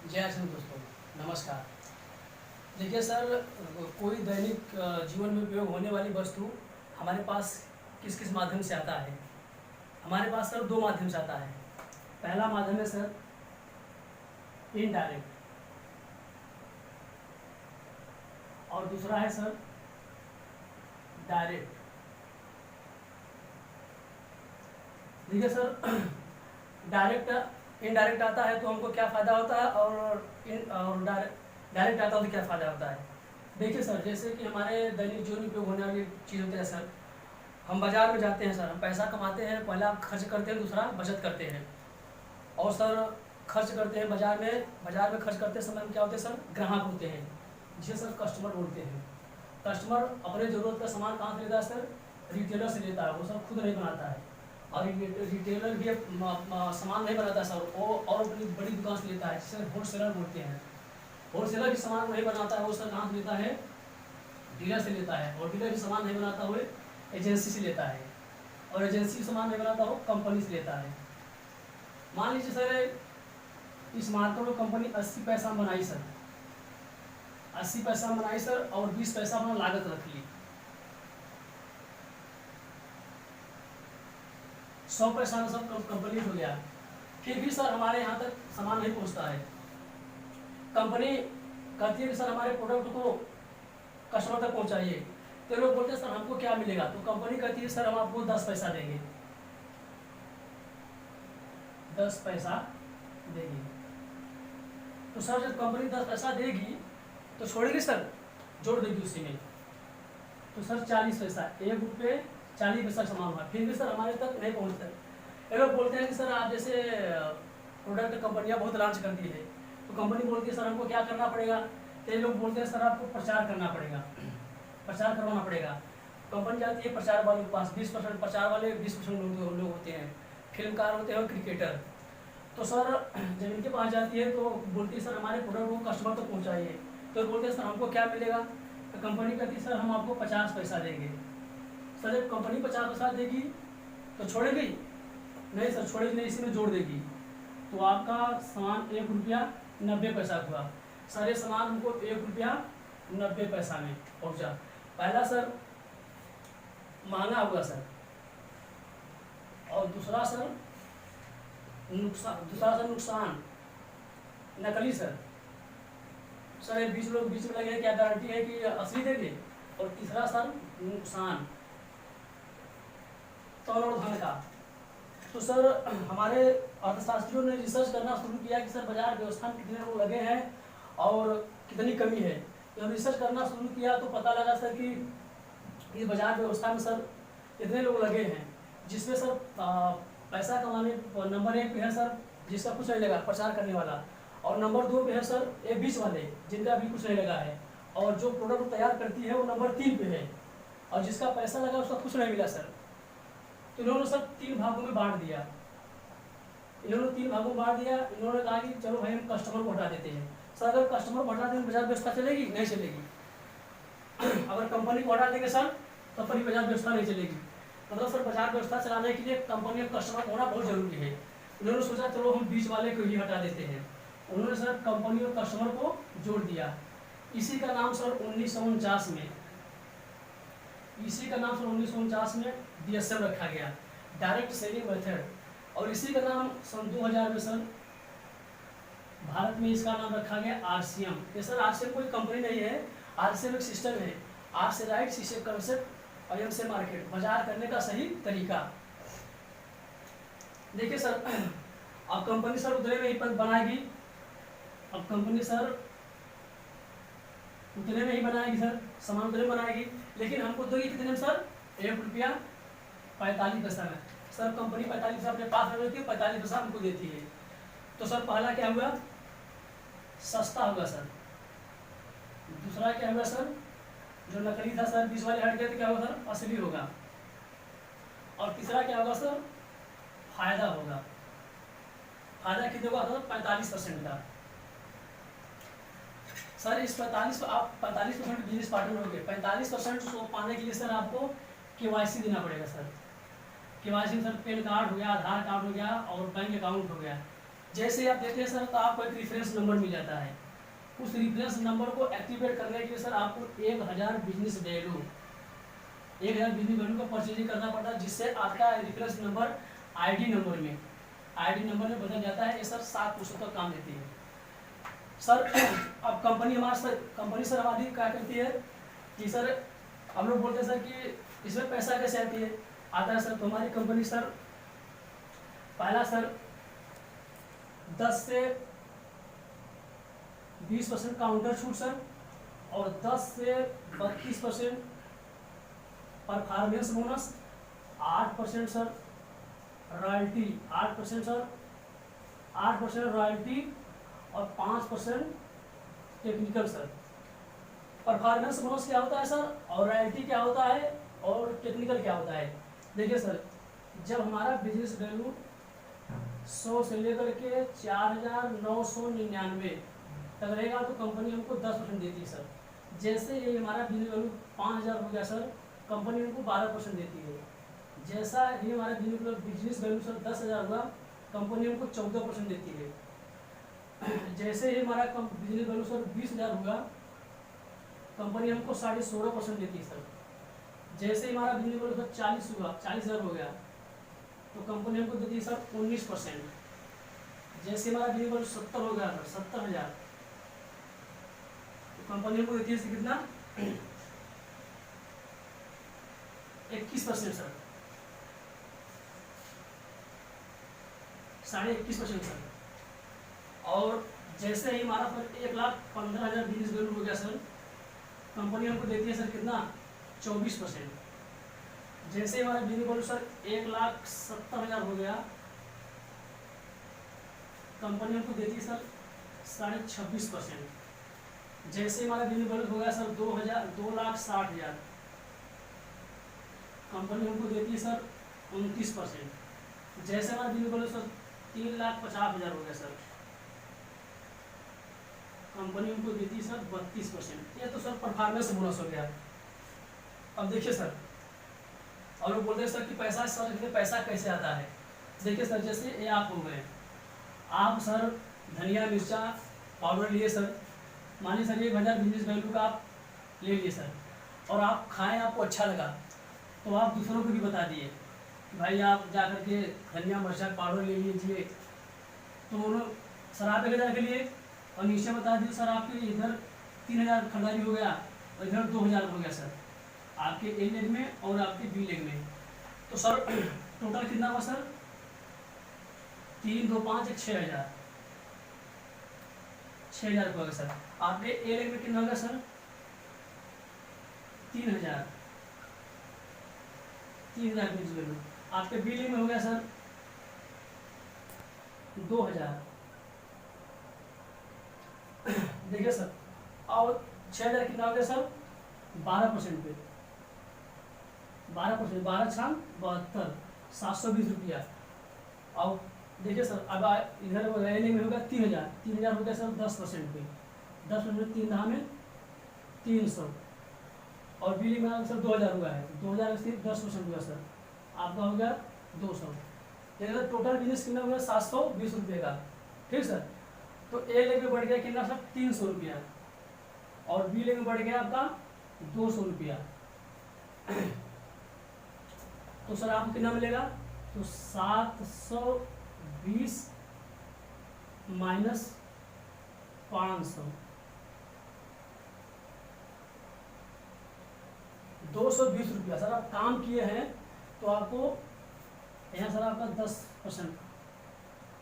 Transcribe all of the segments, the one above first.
जय हिंद दोस्तों, नमस्कार। देखिए सर, कोई दैनिक जीवन में उपयोग होने वाली वस्तु हमारे पास किस किस माध्यम से आता है। हमारे पास सर दो माध्यम से आता है। पहला माध्यम है सर इनडायरेक्ट, और दूसरा है सर डायरेक्ट। देखिए सर, डायरेक्ट इनडायरेक्ट आता है तो हमको क्या फ़ायदा होता है, और डायरेक्ट आता है तो क्या फ़ायदा होता है। देखिए सर, जैसे कि हमारे दैनिक जीवन में उपयोग होने वाली चीज़ होती है सर, हम बाजार में जाते हैं सर, हम पैसा कमाते हैं, पहला खर्च करते हैं, दूसरा बचत करते हैं। और सर खर्च करते हैं बाजार में खर्च करते समय क्या होते हैं सर, ग्राहक होते हैं जिसे सर कस्टमर बोलते हैं। कस्टमर अपने ज़रूरत का सामान कहाँ से लेता है सर, रिटेलर से लेता है, वो सर खुद नहीं बनाता है। और रिटेलर भी सामान नहीं बनाता सर, वो और अपनी बड़ी दुकान से लेता है जिसे होलसेलर बोलते हैं। होलसेलर भी सामान नहीं बनाता है, वो सर कहाँ से लेता है, डीलर से लेता है। और डीलर भी सामान नहीं बनाता हुए एजेंसी से लेता है, और एजेंसी सामान नहीं बनाता हो कंपनी से लेता है। मान लीजिए सर, इस मार्केट में कंपनी 80 पैसा बनाई सर, 80 पैसा बनाई सर, और 20 पैसा अपना लागत रख ली। 100 पैसा में सब कंप्लीट हो गया। फिर भी सर हमारे यहाँ तक सामान नहीं पहुँचता है। कंपनी कहती है कि सर हमारे प्रोडक्ट को कस्टमर तक पहुँचाइए, तो लोग बोलते हैं सर हमको क्या मिलेगा, तो कंपनी कहती है सर हम आपको 10 पैसा देंगे, 10 पैसा देगी। तो सर जब कंपनी 10 पैसा देगी तो छोड़ेगी सर, जोड़ देगी उसी में, तो सर 40 पैसा, 1 रुपये 40 पैसा सामान हुआ। फिर भी सर हमारे तक नहीं पहुँचता। ये लोग बोलते हैं कि सर आप जैसे प्रोडक्ट कंपनियां बहुत लॉन्च करती है, तो कंपनी बोलती है सर हमको क्या करना पड़ेगा, तो ये लोग बोलते हैं सर आपको प्रचार करना पड़ेगा, प्रचार करवाना पड़ेगा। कंपनी जाती है प्रचार वालों के पास, 20% प्रचार वाले 20% लोग होते हैं, फिल्मकार होते हैं और क्रिकेटर। तो सर जब इनके पास जाती है तो बोलती है सर हमारे प्रोडक्ट को कस्टमर तक पहुँचाइए, तो बोलते हैं सर हमको क्या मिलेगा, तो कंपनी कहती है सर हम आपको 50 पैसा देंगे। सर जब कंपनी 50 पैसा देगी तो छोड़ेगी नहीं सर, छोड़ेगी नहीं, इसी में जोड़ देगी, तो आपका सामान 1 रुपया 90 पैसा हुआ। सर ये सामान हमको 1 रुपया 90 पैसा में पहुंचा। पहला सर महंगा हुआ सर, और दूसरा सर नुकसान नकली सर। सर ये 20 लोग बीच में लगे, क्या गारंटी है कि असली देंगे। और तीसरा सर नुकसान तौल और धन का। तो सर हमारे अर्थशास्त्रियों ने रिसर्च करना शुरू किया कि सर बाजार व्यवस्था में कितने लोग लगे हैं और कितनी कमी है। जब रिसर्च करना शुरू किया तो पता लगा सर कि इस बाजार व्यवस्था में सर इतने लोग लगे हैं, जिसमें सर पैसा कमाने नंबर 1 पे है सर जिसका कुछ नहीं लगा, प्रचार करने वाला, और नंबर 2 पे है सर ये बीच वाले जिनका भी कुछ नहीं लगा है, और जो प्रोडक्ट तैयार करती है वो नंबर 3 पे है, और जिसका पैसा लगा उसका कुछ नहीं मिला सर। तो इन्होंने सर 3 भागों में बांट दिया। इन्होंने 3 भागों में बांट दिया। इन्होंने कहा कि चलो भाई हम कस्टमर को हटा देते हैं। सर अगर कस्टमर को हटा देंगे बाजार व्यवस्था चलेगी? नहीं चलेगी। अगर कंपनी को हटा देंगे सर तो फिर बाजार व्यवस्था नहीं चलेगी। मतलब सर बाजार व्यवस्था चलाने के लिए कंपनी और कस्टमर होना बहुत जरूरी है। इन्होंने सोचा चलो हम बीच वाले को ही हटा देते हैं। उन्होंने सर कंपनी और कस्टमर को जोड़ दिया। इसी का नाम सर 1949 में DSM रखा गया, डायरेक्ट सेलिंग मेथड। और इसी का नाम सन 2000 में सर भारत में इसका नाम रखा गया RCM। ये सर RCM कोई कंपनी नहीं है, RCM एक सिस्टम है। R से राइट, C से कंसेप्ट और M से मार्केट, बाजार करने का सही तरीका। देखिए सर, अब कंपनी सर उतने में ही बनाएगी। अब कंपनी सर उतने में ही बनाएगी सर, सामान उतने बनाएगी, लेकिन हमको दोगी कितने में सर? 1 रुपया 45 पैसा में। सर कंपनी 45 पैसा अपने पास रखती है, 45 पैसा हमको देती है। तो सर पहला क्या हुआ? सस्ता होगा सर। दूसरा क्या होगा सर? जो नकली था सर 20 वाले हट गए तो क्या होगा सर? असली होगा। और तीसरा क्या होगा सर? फायदा होगा। फायदा कितने होगा सर? 45% का। सर इस 45% बिजनेस पार्टनर हो गए। 45% को पाने के लिए सर आपको KYC देना पड़ेगा सर। KYC में सर पैन कार्ड हो गया, आधार कार्ड हो गया और बैंक अकाउंट हो गया। जैसे आप देते हैं सर तो आपको एक रेफरेंस नंबर मिल जाता है। उस रेफरेंस नंबर को एक्टिवेट करने के लिए सर आपको 1000 बिजनेस वैल्यू 1000 बिजनेस वैल्यू का परचेजिंग करना पड़ता है, जिससे आपका रेफरेंस नंबर आईडी नंबर में बदल जाता है। ये सर 7% तक काम देती है सर। अब कंपनी सर हमारी क्या करती है कि सर हम लोग बोलते हैं सर कि इसमें पैसा कैसे आता है सर। तो हमारी कंपनी सर पहला सर 10 से 20% काउंटर छूट सर, और 10 से 32% performance bonus, 8% sir royalty, 8% sir 8% royalty और 5% टेक्निकल सर। परफॉर्मेंस बोनस क्या होता है सर, और रॉयल्टी क्या होता है, और टेक्निकल क्या होता है। देखिए सर, जब हमारा बिजनेस वैल्यू 100 से लेकर के 4999 तक रहेगा तो कंपनी हमको 10% देती है सर। जैसे ये हमारा बिजनेस वैल्यू 5000 हो गया सर, कंपनी हमको 12% देती है। जैसा ही हमारा बिजनेस वैल्यू सर 10,000 हुआ, कंपनी हमको 14% देती है। जैसे ही हमारा बिजनेस वैल्यू सर 20,000 हुआ, कंपनी हमको 16.5% देती है सर। जैसे ही हमारा बिजनेस वैल्यू सर 40,000 हो गया, तो कंपनी हमको देती है सर 19%। जैसे हमारा बिजनेस वैल्यू 70 हो गया सर, 70,000, तो कंपनी हमको देती है सर कितना 21% सर, 21.5% सर। और जैसे ही हमारा सर 1,15,000 बिजनेस वैल्यू हो गया सर, कंपनी हमको देती है सर कितना 24%। जैसे हमारा बिजनेस वैल्यू सर 1,70,000 हो गया, कंपनी हमको देती है सर 26.5%। जैसे हमारा बिजनेस वैल्यू हो गया सर 2,60,000, कंपनी हमको देती है सर 29%। जैसे हमारा बिजनेस वैल्यू सर 3,50,000 हो गया सर, कंपनी हमको देती है सर 32%। ये तो सर परफॉर्मेंस बोनस हो गया। अब देखिए सर, और लोग बोलते हैं सर कि पैसा कैसे आता है। देखिए सर, जैसे ये आप हो गए, आप सर धनिया मिर्चा पाउडर लिए सर, मानिए सर 1,000 बिजनेस वैल्यू का आप ले लिए सर, और आप खाएं, आपको अच्छा लगा, तो आप दूसरों को भी बता दिए भाई आप जा करके धनिया मिर्चा पाउडर ले लीजिए। तो उन्होंने सर आप 1,000 के लिए, और नीचे बता दिए सर आपके इधर 3,000 खरीदारी हो गया, और इधर 2,000 हो गया सर, आपके ए लेग में और आपके बी लेग में। तो सर टोटल कितना हुआ सर, 3, 2, 5, 6,000, 6,000 हो गया सर। आपके ए लेग में कितना होगा सर 3,000 बिजनेस वैल्यू। आपके बी लेग में हो गया सर 2,000। देखिए सर, और 6,000 कितना हो गया सर 12% पे, 12%, 12×72, 720 रुपया। और देखिए सर, अब इधर रहने में होगा 3,000, 3,000 हो गया सर 10% पे, 10% 3 में 300, और बिल में सर 2,000 हुआ है, 2,000 से 10% हुआ सर, आपका हो गया 200। देखिए सर, टोटल बिजनेस कितना हुआ 720 रुपये का, ठीक सर। तो ए लेग में बढ़ गया कितना सर 300 रुपया, और बी लेग में बढ़ गया आपका 200 रुपया। तो सर आपको कितना मिलेगा, तो 720 माइनस 500, 220 रुपया सर। आप काम किए हैं तो आपको यहाँ सर आपका 10%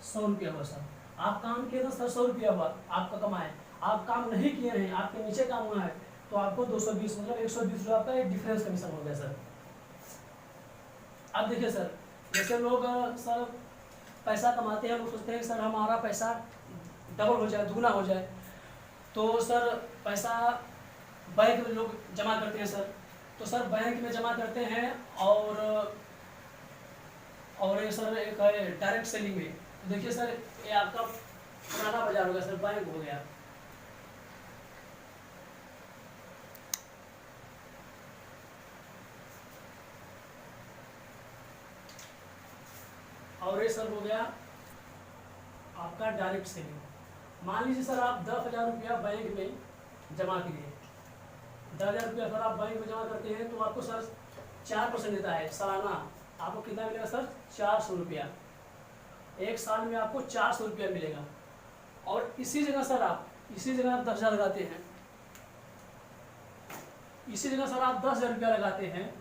100 रुपया हुआ सर। आप काम किए तो सर 100 रुपया हुआ आपका कमाए। आप काम नहीं किए हैं, आपके नीचे काम हुआ है, तो आपको 220 मतलब 120 रुपया आपका एक डिफरेंस कमीशन हो गया सर। अब देखिए सर, जैसे लोग सर पैसा कमाते हैं, लोग सोचते हैं सर हमारा पैसा डबल हो जाए, दुगना हो जाए, तो सर पैसा बैंक में लोग जमा करते हैं सर। तो सर बैंक में जमा करते हैं, और ये सर एक है डायरेक्ट सेलिंग में। तो देखिए सर, ये आपका पुराना बाजार हो गया सर, बैंक हो गया। और ये सर हो गया आपका डायरेक्ट सेविंग। मान लीजिए सर आप 10,000 रुपया बैंक में जमा किए, 10,000 रुपया सर आप बैंक में जमा करते हैं तो आपको सर 4% देता है सालाना। आपको कितना मिलेगा सर? 400 रुपया। एक साल में आपको 400 रुपया मिलेगा। और इसी जगह सर आप 10,000 लगाते हैं, इसी जगह सर आप 10,000 रुपया लगाते हैं,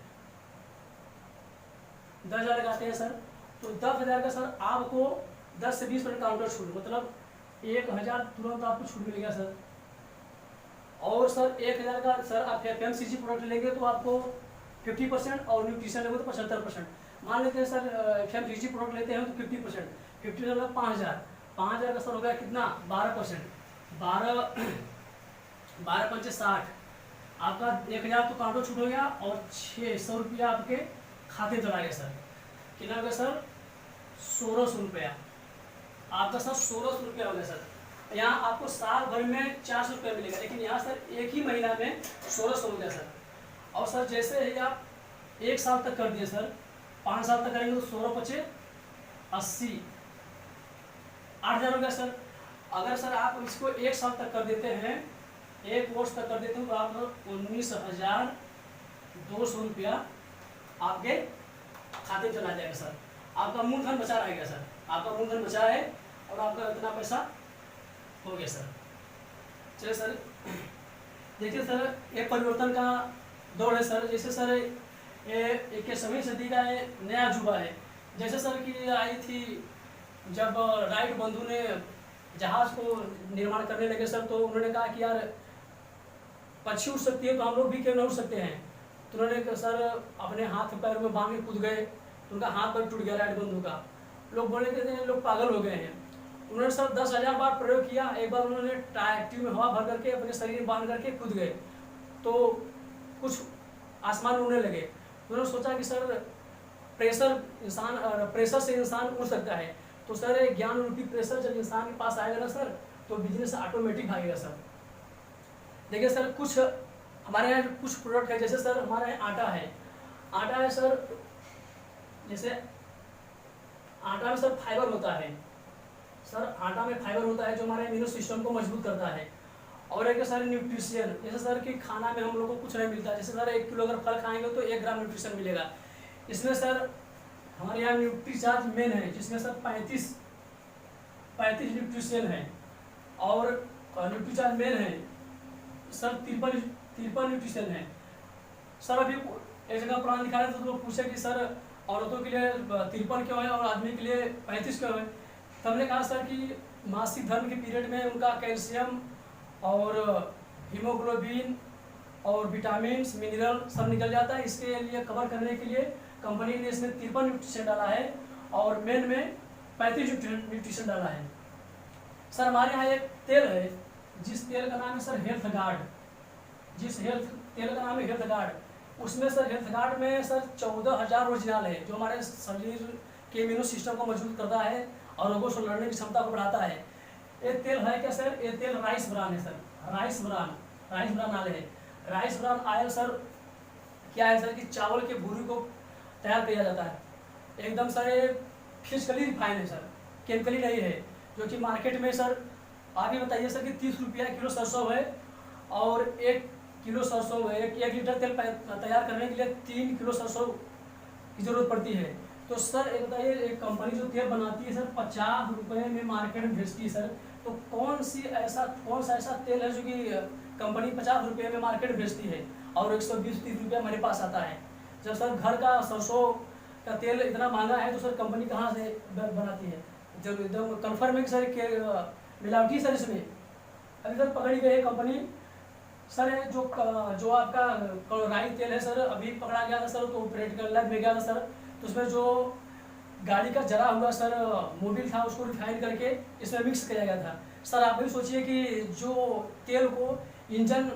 10,000 लगाते हैं सर, तो 10,000 का सर आपको 10 से 20% काउंटर छूट, मतलब 1,000 तुरंत आपको छूट मिलेगा सर। और सर 1,000 का सर आप FMCG प्रोडक्ट लेंगे तो आपको 50% और न्यूट्रिशन लेंगे तो 75%। मान लेते हैं सर FMCG प्रोडक्ट लेते हैं तो 50%, 50% होगा 5,000, 5,000 का सर हो गया कितना? 12%, 12 पंचे 60, आपका 1,000 तो काउंटर छूट हो गया और 600 रुपया आपके खाते चला गया सर। कितना हो गया सर? 1,600 रुपया। आपका सर 1,600 रुपया हो गया सर। यहाँ आपको साल भर में 400 रुपया मिलेगा, लेकिन यहाँ सर एक ही महीना में 1,600 हो गया सर। और सर जैसे ही आप 1 साल तक कर दिए सर, 5 साल तक करेंगे तो 16 पचे 80, 8,000 हो गया सर। अगर सर आप इसको 1 साल तक कर देते हैं, 1 वर्ष तक कर देते हैं तो आप 19,200 रुपया आपके खाते में चला जाएगा सर। आपका मूलधन बचा रहेगा सर, आपका मूलधन बचा है और आपका इतना पैसा हो गया सर। चलिए सर देखिए सर, एक परिवर्तन का दौर है सर। जैसे सर ये 21वीं सदी का ये नया युवा है। जैसे सर कि आई थी जब राइट बंधु ने जहाज को निर्माण करने लगे सर, तो उन्होंने कहा कि यार पक्षी उड़ सकती है तो हम लोग भी क्यों नहीं उड़ सकते हैं। तो उन्होंने सर अपने हाथ पैर में बांध के कूद गए, उनका हाथ पैर टूट गया राइट बंधु का। लोग बोले थे लोग पागल हो गए हैं। उन्होंने सर 10,000 बार प्रयोग किया। एक बार उन्होंने ट्यूब में हवा भर करके अपने शरीर में बांध करके कूद गए तो कुछ आसमान में उड़ने लगे। उन्होंने सोचा कि सर प्रेशर से इंसान उड़ सकता है। तो सर ज्ञान रूपी प्रेशर जब इंसान के पास आएगा ना सर, तो बिजनेस ऑटोमेटिक भागेगा सर। देखिए सर कुछ हमारे यहाँ कुछ प्रोडक्ट है, जैसे सर हमारे यहाँ आटा है सर। जैसे आटा में सर फाइबर होता है सर, आटा में फाइबर होता है जो हमारे इम्यूनो सिस्टम को मजबूत करता है। और एक सर न्यूट्रिशन, जैसे सर कि खाना में हम लोग को कुछ नहीं मिलता, जैसे सर 1 किलो अगर फल खाएंगे तो 1 ग्राम न्यूट्रिशन मिलेगा। इसमें सर हमारे यहाँ न्यूट्रीचार्ज मेन है, जिसमें सर 35 न्यूट्रिशन है। और न्यूट्रीचार्ज मेन है सर 53 न्यूट्रिशन है सर। अभी एक जगह पुराना दिखा रहे थे तो लोग पूछे कि सर औरतों के लिए 53 क्यों है और आदमी के लिए 35 क्यों है। तो हमने कहा सर कि मासिक धर्म के पीरियड में उनका कैल्शियम और हीमोग्लोबिन और विटामिन मिनरल सब निकल जाता है। इसके लिए कवर करने के लिए कंपनी ने इसमें 53 न्यूट्रिशन डाला है और मेन में 35 न्यूट्रिशन डाला है सर। हमारे यहाँ एक तेल है जिस तेल का नाम है सर हेल्थ गार्ड, तेल का नाम है हेल्थ गार्ड। उसमें सर हेल्थ गार्ड में सर 14,000 ओरिजिनल है जो हमारे शरीर के इम्यूनो सिस्टम को मजबूत करता है और रोगों से लड़ने की क्षमता को बढ़ाता है। ये तेल है क्या सर? ये तेल राइस ब्रान है सर, राइस ब्रान ऑयल है। राइस ब्रान ऑयल सर क्या है सर कि चावल के भूरी को तैयार किया जाता है। एकदम सर ये फिजिकली रिफाइन है सर, केमिकली नहीं है। जो कि मार्केट में सर आगे बताइए सर कि 30 रुपया किलो सरसों है और 1 किलो सरसों है। 1 लीटर तेल तैयार करने के लिए 3 किलो सरसों की जरूरत पड़ती है। तो सर एक बताइए, एक कंपनी जो तेल बनाती है सर 50 रुपये में मार्केट में बेचती है सर। तो कौन सा ऐसा तेल है जो कि कंपनी 50 रुपये में मार्केट बेचती है और 120-130 रुपया हमारे पास आता है। जब सर घर का सरसों का तेल इतना महंगा है तो सर कंपनी कहाँ से बनाती है? जब एकदम कन्फर्म है कि सर मिलावटी सर इसमें। अभी सर पकड़ी गई है कंपनी सर। जो आपका राई तेल है सर अभी पकड़ा गया था सर, तो ऑपरेट लग में गया था सर। तो उसमें जो गाड़ी का जरा हुआ सर मोबिल था उसको रिफाइन करके इसमें मिक्स किया गया था सर। आप भी सोचिए कि जो तेल को इंजन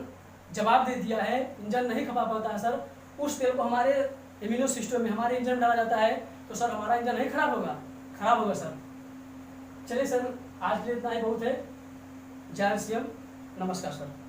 जवाब दे दिया है, इंजन नहीं खपा पाता है सर, उस तेल को हमारे इम्यूनो सिस्टम में हमारे इंजन में डाला जाता है तो सर हमारा इंजन नहीं खराब होगा सर। चलिए सर आज के लिए इतना ही बहुत है। जय श्री राम, नमस्कार सर।